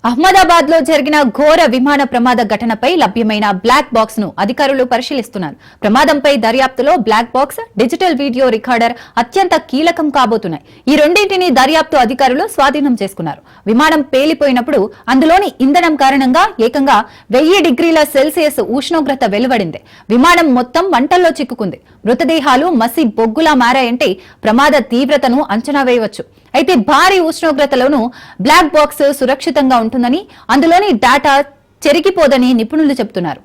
అహ్మదాబాద్ లో జరిగిన ఘోర విమాన ప్రమాద ఘటనపై లభ్యమైన బ్లాక్ బాక్స్ ను అధికారులు పరిశీలిస్తున్నారు. ప్రమాదంపై దర్యాప్తులో black box, digital video recorder అత్యంత కీలకం కాబోతున్నాయి. ఈ రెండింటిని దర్యాప్తు అధికారులు స్వాధీనం చేసుకున్నారు. విమానం పేలిపోయినప్పుడు అందులోని ఇంధనం కారణంగా ఏకంగా 1000 డిగ్రీల సెల్సియస్ ఉష్ణోగ్రత వెలువడింది. విమానం మొత్తం మంటల్లో చిక్కుకుంది. మృతదేహాలు మసి బొగ్గులా మారాయంటే ప్రమాద తీవ్రతను అంచనా వేయవచ్చు. అయితే భారీ ఉష్ణోగ్రతలోనూ బ్లాక్ బాక్స్ సురక్షితంగా ఉంటుందని, అందులోని డేటా చెరిగిపోదని నిపుణులు చెబుతున్నారు.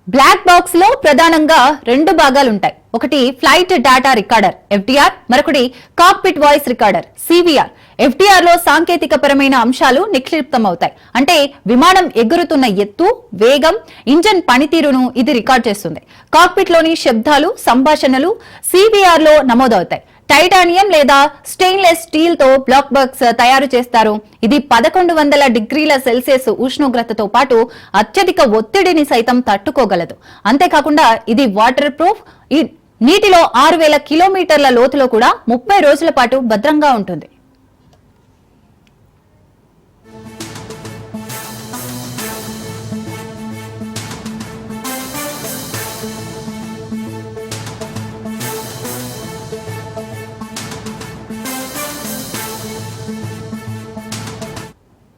బ్లాక్ బాక్స్ లో ప్రధానంగా 2 భాగాలుంటాయి. ఒకటి ఫ్లైట్ డేటా రికార్డర్ FDR, మరొకటి cockpit voice recorder CVR. FDR లో సాంకేతిక పరమైన అంశాలు నిక్షిప్తమవుతాయి. అంటే విమానం ఎగురుతున్న ఎత్తు, వేగం, ఇంజన్ పనితీరును ఇది రికార్డ్ చేస్తుంది. కాక్పిట్ లోని శబ్దాలు, సంభాషణలు CVR లో నమోదవుతాయి. టైటానియం లేదా స్టెయిన్లెస్ స్టీల్ తో బ్లాక్ బాక్స్ తయారు చేస్తారు. ఇది 1100 డిగ్రీల సెల్సియస్ ఉష్ణోగ్రతతో పాటు అత్యధిక ఒత్తిడిని సైతం తట్టుకోగలదు. అంతేకాకుండా ఇది వాటర్ ప్రూఫ్, నీటిలో 6000 కిలోమీటర్ల లోతులో కూడా 30 రోజుల పాటు భద్రంగా ఉంటుంది.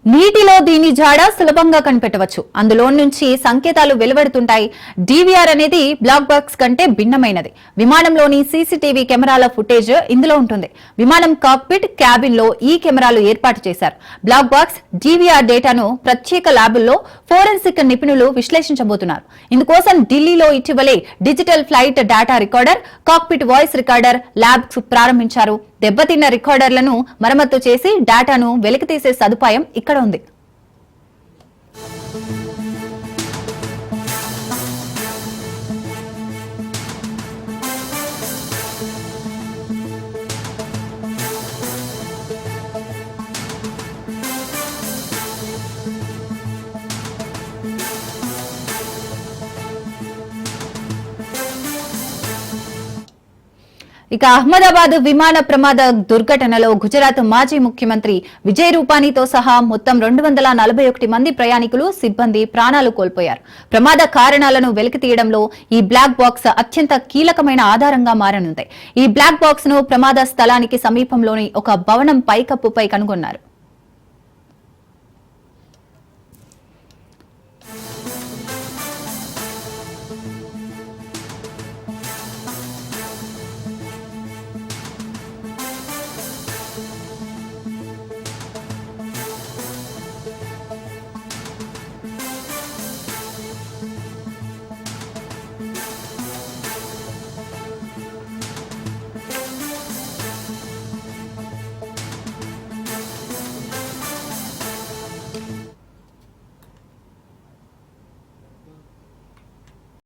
నీటిలో దీని జాడ సులభంగా కనిపెట్టవచ్చు. అందులో నుంచి సంకేతాలు వెలువడుతుంటాయి. DVR అనేది బ్లాక్ బాక్స్ కంటే భిన్నమైనది. విమానంలోని CCTV కెమెరాల ఫుటేజ్ ఇందులో ఉంటుంది. విమానం కాక్పిట్, క్యాబిన్ లో ఈ కెమెరాలు ఏర్పాటు చేశారు. బ్లాక్ బాక్స్, DVR డేటాను ప్రత్యేక ల్యాబుల్లో ఫోరెన్సిక్ నిపుణులు విశ్లేషించబోతున్నారు. ఇందుకోసం ఢిల్లీలో ఇటీవలే digital flight data recorder, cockpit voice recorder labs ప్రారంభించారు. దెబ్బతిన్న రికార్డర్లను మరమ్మతు చేసి డేటాను వెలికితీసే సదుపాయం ఇక్కడ ఉంది. ఇక అహ్మదాబాద్ విమాన ప్రమాద దుర్ఘటనలో గుజరాత్ మాజీ ముఖ్యమంత్రి విజయ్ రూపానీతో సహా మొత్తం 241 మంది ప్రయాణికులు, సిబ్బంది ప్రాణాలు కోల్పోయారు. ప్రమాద కారణాలను వెలికితీయడంలో ఈ బ్లాక్ బాక్స్ అత్యంత కీలకమైన ఆధారంగా మారనుంది. ఈ బ్లాక్ బాక్స్ ను ప్రమాద స్థలానికి సమీపంలోని ఒక భవనం పైకప్పుపై కనుగొన్నారు.